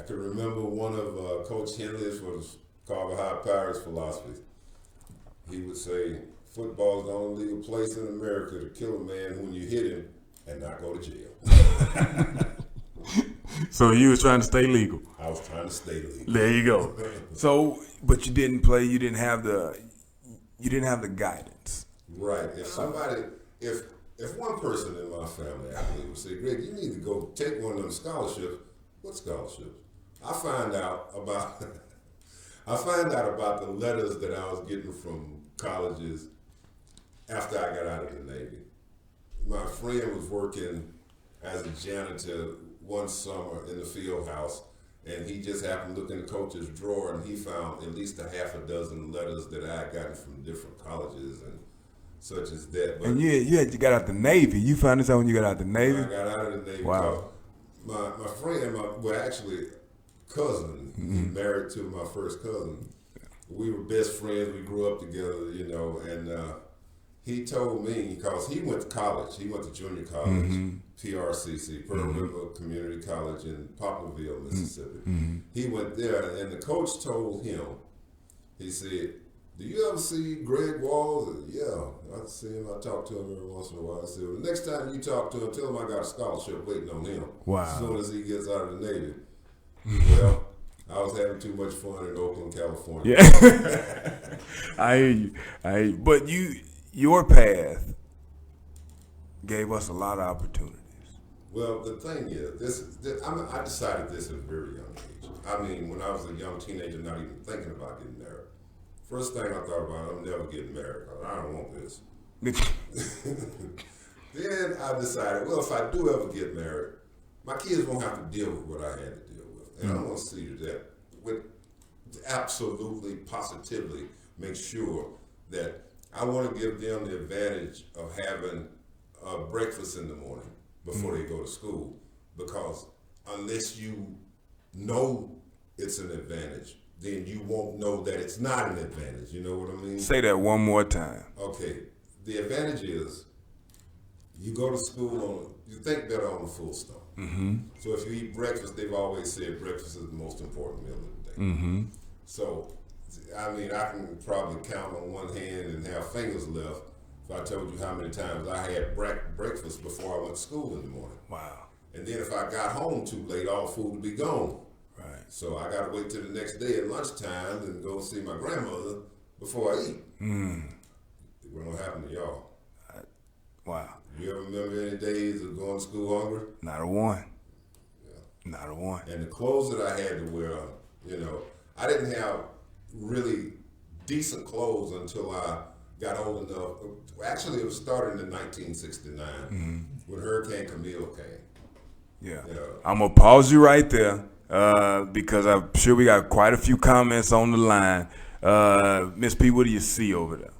can remember one of Coach Henley's for the Carver High Pirates philosophies. He would say, football is the only legal place in America to kill a man when you hit him and not go to jail.
So you was trying to stay legal.
I was trying to stay legal.
There you go. So, but you didn't play. You didn't have the guidance.
Right. If one person in my family, I believe, would say, Greg, you need to go take one of them scholarships. What scholarships? I find out about the letters that I was getting from colleges after I got out of the Navy. My friend was working as a janitor one summer in the field house, and he just happened to look in the coach's drawer, and he found at least a half a dozen letters that I had gotten from different colleges and such as that. But
and you got out the Navy. You found this out when you got out the Navy?
I got out of the Navy.
Wow.
My friend, actually cousin, married to my first cousin. We were best friends. We grew up together, and he told me, because he went to college. He went to junior college, PRCC, Pearl River Community College in Poplarville, Mississippi. He went there, and the coach told him, he said, do you ever see Greg Walls? Yeah, I see him. I talk to him every once in a while. I said, well, next time you talk to him, tell him I got a scholarship waiting on him.
Wow.
As soon as he gets out of the Navy. Well, I was having too much fun in Oakland, California.
Yeah. I hear you. But your path gave us a lot of opportunities.
Well, the thing is, I decided this at a very young age. I mean, when I was a young teenager, not even thinking about getting married. First thing I thought about, I'm never getting married. I don't want this. Then I decided, well, if I do ever get married, my kids won't have to deal with what I had to deal with. And I want to see that with absolutely, positively make sure that I want to give them the advantage of having breakfast in the morning before they go to school. Because unless you know it's an advantage, then you won't know that it's not an advantage. You know what I mean?
Say that one more time.
Okay. The advantage is you go to school you think better on a full stomach.
Mm-hmm.
So if you eat breakfast, they've always said breakfast is the most important meal of the day.
Mm-hmm.
So, I mean, I can probably count on one hand and have fingers left if I told you how many times I had breakfast before I went to school in the morning.
Wow.
And then if I got home too late, all the food would be gone.
Right.
So I got to wait till the next day at lunchtime and go see my grandmother before I eat. It won't happen to y'all.
Wow.
You ever remember any days of going to school hungry?
Not a one.
Yeah.
Not a one.
And the clothes that I had to wear, you know, I didn't have really decent clothes until I got old enough. Actually, it was started in 1969 when Hurricane Camille came.
Yeah.
You know,
I'm going to pause you right there because I'm sure we got quite a few comments on the line. Miss P, what do you see over there?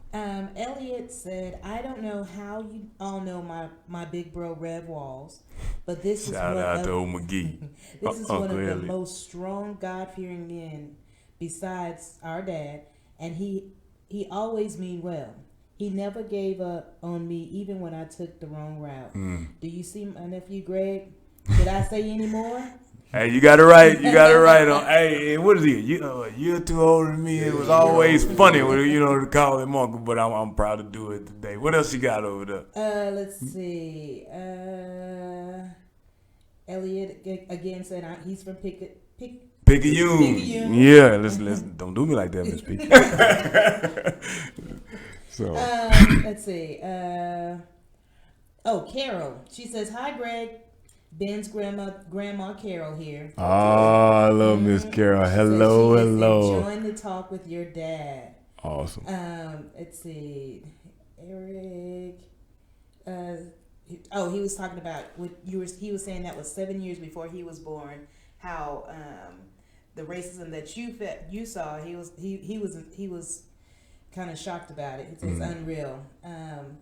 Elliot said, I don't know how you all know my big bro Rev Walls, but this
Shout out to old McGee.
this is one of the
Elliot.
most strong God-fearing men besides our dad, and he always mean well. He never gave up on me even when I took the wrong route. Do you see my nephew Greg? Did I say any more?
Hey, you got it right. You got it right on. Hey, what is he? You're too old than me. It was always funny, to call him uncle, but I'm proud to do it today. What else you got over there?
Let's see. Elliot again said he's from Picayune.
Picayune. Yeah, listen. Don't do me like that, Miss P. So.
Let's see. Carol. She says, "Hi, Greg. Ben's Grandma Carol here."
Oh, I love Miss Carol. Hello,
she is
hello.
enjoying the talk with your dad.
Awesome.
Let's see. Eric. He was talking about what he was saying that was 7 years before he was born. How the racism that you saw, he was kind of shocked about it. It's unreal. And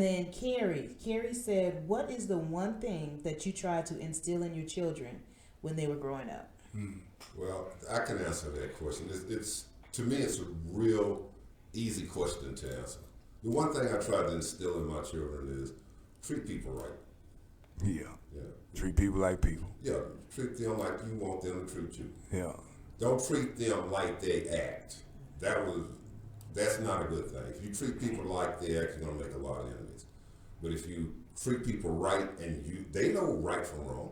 then Carrie said, what is the one thing that you tried to instill in your children when they were growing up?
Well, I can answer that question. It's to me, it's a real easy question to answer. The one thing I try to instill in my children is treat people right.
Yeah.
Yeah.
Treat people like people.
Yeah. Treat them like you want them to treat you.
Yeah.
Don't treat them like they act. That's not a good thing. If you treat people like they act, you're gonna make a lot of enemies. But if you treat people right and they know right from wrong,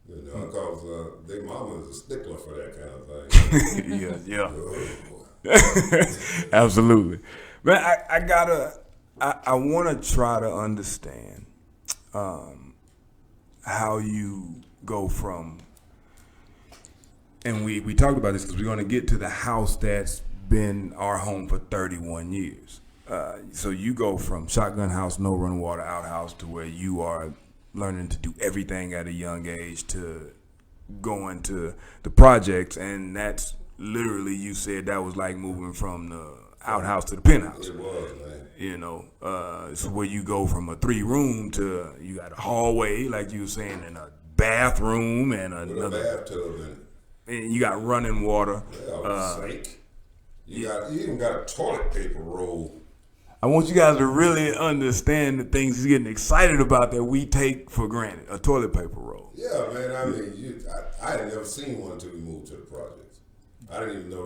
because their mama is a stickler for that kind of thing.
Yeah. Absolutely. Man, I want to try to understand how you go from, and we talked about this because we're going to get to the house that's been our home for 31 years. So you go from shotgun house, no running water, outhouse to where you are learning to do everything at a young age to going to the projects, and that's literally, you said that was like moving from the outhouse to the penthouse.
It was, man.
It's where you go from a 3-room to you got a hallway, like you were saying, and a bathroom and another
bathtub in it.
And you got running water.
Sink. You even got a toilet paper roll.
I want you guys to really understand the things he's getting excited about that we take for granted. A toilet paper roll.
Yeah, man. I mean, I had never seen one until we moved to the projects. I didn't even know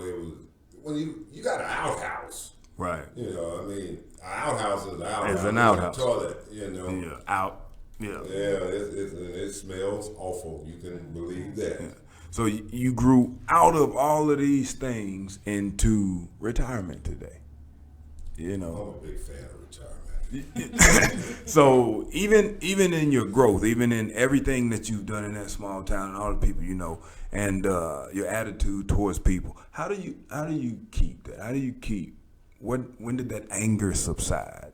when you got an outhouse.
Right.
You know, I mean, an outhouse is an outhouse.
It's an outhouse.
A toilet, you know.
Yeah, out. Yeah.
Yeah, it smells awful. You can believe that.
Yeah. So you grew out of all of these things into retirement today. You know.
I'm a big fan of retirement.
So even in your growth, even in everything that you've done in that small town and all the people you know, and your attitude towards people, how do you keep that? How do you keep? When did that anger subside?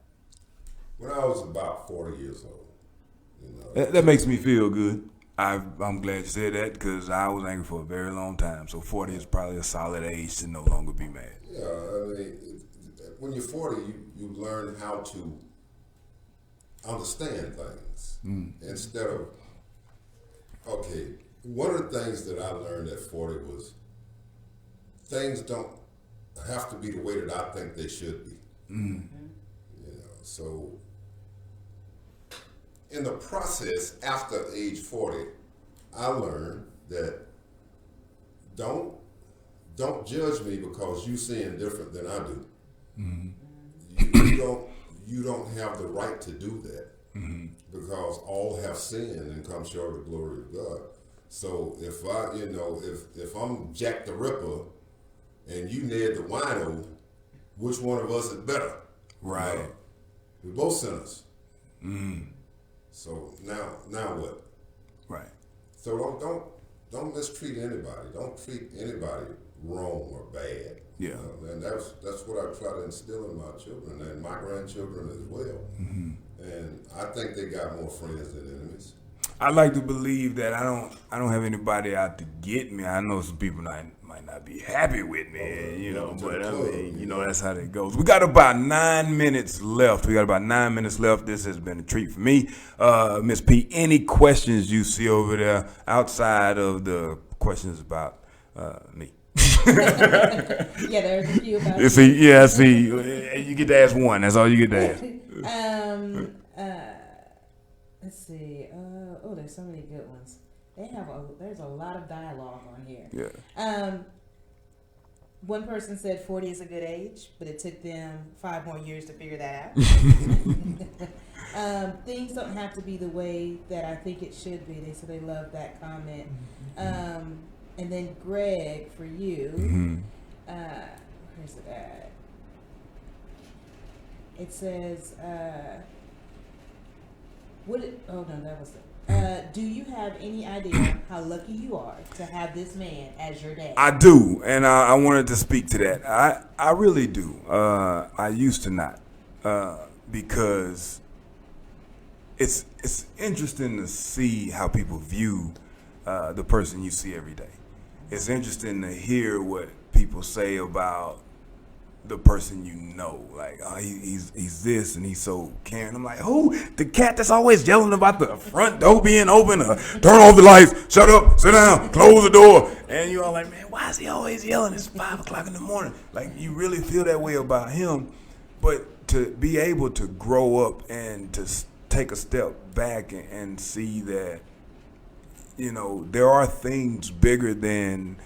When I was about 40 years old. You know,
That makes me feel good. I'm glad you said that because I was angry for a very long time. So 40 is probably a solid age to no longer be mad.
Yeah, I mean, when you're 40, you learn how to understand things instead of, okay, one of the things that I learned at 40 was things don't have to be the way that I think they should be. You know, so in the process after age 40, I learned that don't judge me because you seeing different than I do. You don't have the right to do that because all have sinned and come short of the glory of God. So if if I'm Jack the Ripper and you Ned the Wino, which one of us is better?
Right.
We're both sinners. So now what?
Right.
So don't mistreat anybody. Don't treat anybody wrong or bad.
Yeah.
And that's what I try to instill in my children and my grandchildren as well. And I think they got more friends than enemies.
I like to believe that I don't have anybody out to get me. I know some people might not be happy with me, you know, but I mean, you know, that's how that goes. We got about 9 minutes left. This has been a treat for me. Miss P, any questions you see over there outside of the questions about me?
Yeah, there's a few about
You see, yeah, I see. You get to ask one. That's all you get to ask.
Let's see. There's so many good ones. There's a lot of dialogue on here.
Yeah.
One person said 40 is a good age, but it took them 5 more years to figure that out. Things don't have to be the way that I think it should be. They said they love that comment. And then Greg, for you, where's it at? It says, do you have any idea how lucky you are to have this man as your dad?
I do, and I wanted to speak to that. I really do. I used to not, because it's interesting to see how people view the person you see every day. It's interesting to hear what people say about the person you know, like, oh, he's this and he's so caring. I'm like, who? The cat that's always yelling about the front door being open, turn off the lights, shut up, sit down, close the door. And you're all like, man, why is he always yelling? It's 5 o'clock in the morning. Like, you really feel that way about him. But to be able to grow up and to take a step back and see that, you know, there are things bigger than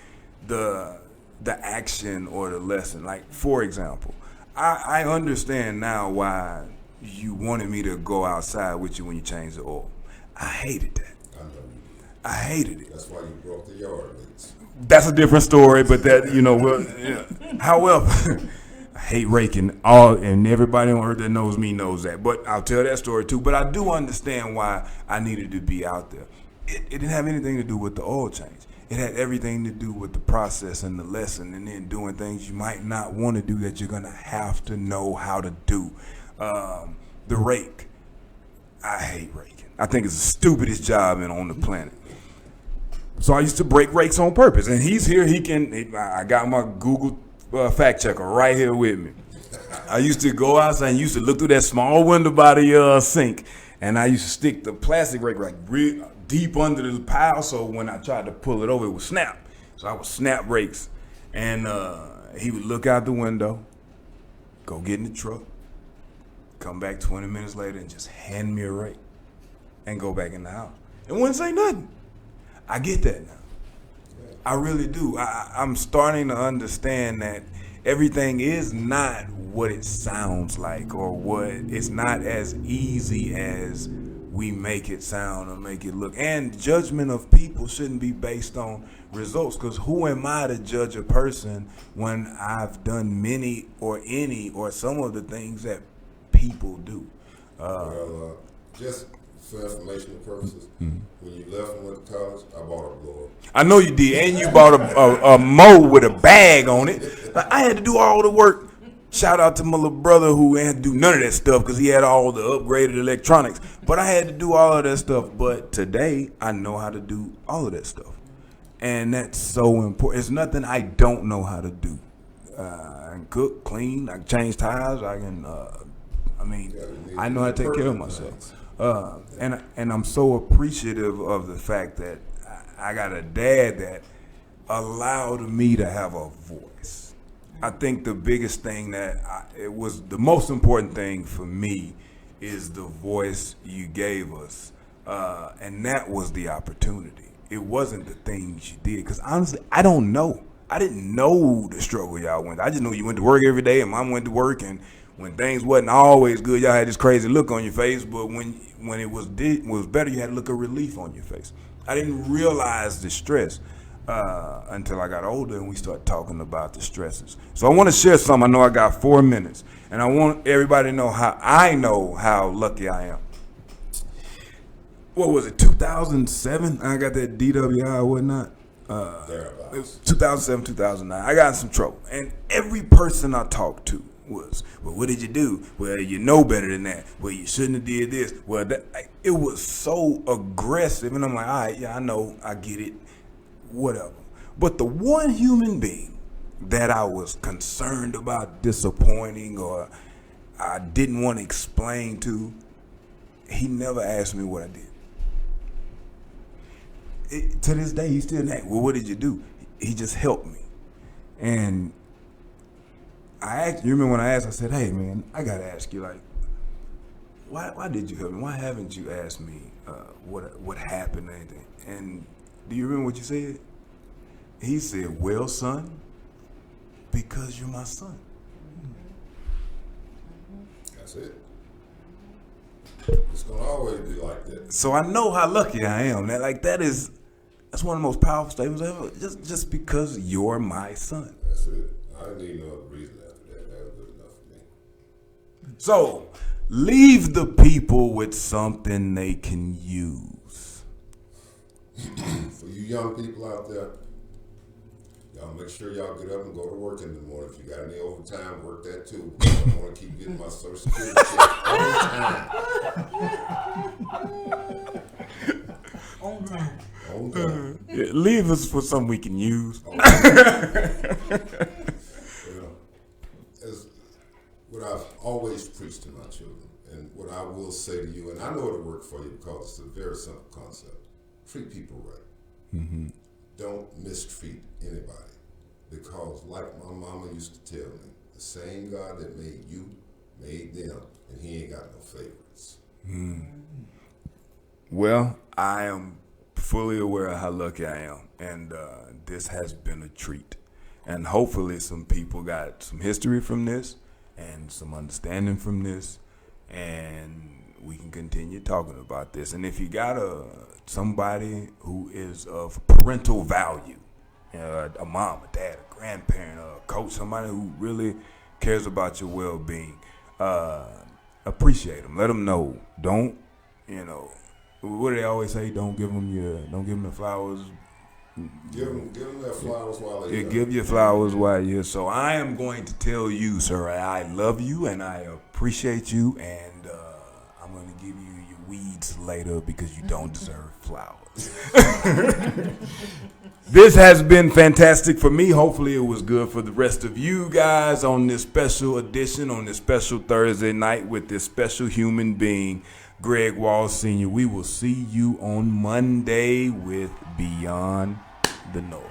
the action or the lesson. Like, for example, I understand now why you wanted me to go outside with you when you changed the oil. I hated that.
I know you did.
I hated it.
That's why you broke the yard leaks.
That's a different story, but that, you know, well, yeah. However, I hate raking, and everybody on earth that knows me knows that. But I'll tell that story too. But I do understand why I needed to be out there. It didn't have anything to do with the oil change. It had everything to do with the process and the lesson, and then doing things you might not want to do that you're going to have to know how to do. The rake. I hate raking. I think it's the stupidest job on the planet. So I used to break rakes on purpose. And he's here. I got my Google fact checker right here with me. I used to go outside and used to look through that small window by the sink, and I used to stick the plastic rake like real deep under the pile, so when I tried to pull it over, it would snap. So I would snap rakes, and he would look out the window, go get in the truck, come back 20 minutes later and just hand me a rake and go back in the house. And wouldn't say nothing. I get that now. I really do. I'm starting to understand that everything is not what it sounds like, or what it's not as easy as we make it sound or make it look. And judgment of people shouldn't be based on results, because who am I to judge a person when I've done many or any or some of the things that people do?
Just for informational purposes, when you left and went to college, I bought a blower.
I know you did, and you bought a mow with a bag on it. Like, I had to do all the work. Shout out to my little brother who had to do none of that stuff because he had all the upgraded electronics. But I had to do all of that stuff. But today, I know how to do all of that stuff. And that's so important. It's nothing I don't know how to do. I can cook, clean, I can change tires, I can, I know how to take care of myself. And I'm so appreciative of the fact that I got a dad that allowed me to have a voice. I think the biggest thing it was the most important thing for me is the voice you gave us. And that was the opportunity. It wasn't the things you did. Because honestly, I don't know. I didn't know the struggle y'all went. I just knew you went to work every day and mom went to work, and when things wasn't always good, y'all had this crazy look on your face. But when it was better, you had a look of relief on your face. I didn't realize the stress until I got older and we started talking about the stresses. So I want to share something. I know I got 4 minutes, and I want everybody to know how lucky I am. What was it, 2007? I got that DWI or whatnot. It was 2007, 2009. I got in some trouble, and every person I talked to was, well, what did you do? Well, you know better than that. Well, you shouldn't have did this. Well, it was so aggressive, and I'm like, all right, yeah, I know, I get it, whatever. But the one human being that I was concerned about disappointing or I didn't want to explain to, he never asked me what I did. To this day, he still ain't. Well, what did you do? He just helped me. And you remember when I asked, I said, hey, man, I got to ask you, like, why did you help me? Why haven't you asked me what happened or anything? And do you remember what you said? He said, well, son, because you're my son.
That's it. It's going to always be like that.
So I know how lucky I am. That's one of the most powerful statements ever. Just because you're my son.
That's it. I didn't need no other reason after that. That was good enough for me.
So leave the people with something they can use.
For you young people out there, y'all make sure y'all get up and go to work in the morning. If you got any overtime, work that too. I want to keep getting my Social Security check all the time.
On time.
On time.
Yeah, leave us for something we can use.
As what I've always preached to my children, and what I will say to you, and I know it'll work for you because it's a very simple concept. Treat people right. Mm-hmm. Don't mistreat anybody, because like my mama used to tell me, the same God that made you made them, and he ain't got no favorites.
Well, I am fully aware of how lucky I am, and this has been a treat. And hopefully some people got some history from this and some understanding from this, and we can continue talking about this. And if you got somebody who is of parental value, a mom, a dad, a grandparent, a coach, somebody who really cares about your well-being, appreciate them. Let them know. Don't, what do they always say? Don't give them the flowers.
Give them their flowers while they're here.
Give your flowers while you're here. So I am going to tell you, sir, I love you and I appreciate you, and I'm going to give you your weeds later because you don't deserve flowers. This has been fantastic for me. Hopefully it was good for the rest of you guys on this special edition, on this special Thursday night with this special human being, Greg Walls Sr. We will see you on Monday with Beyond the Noise.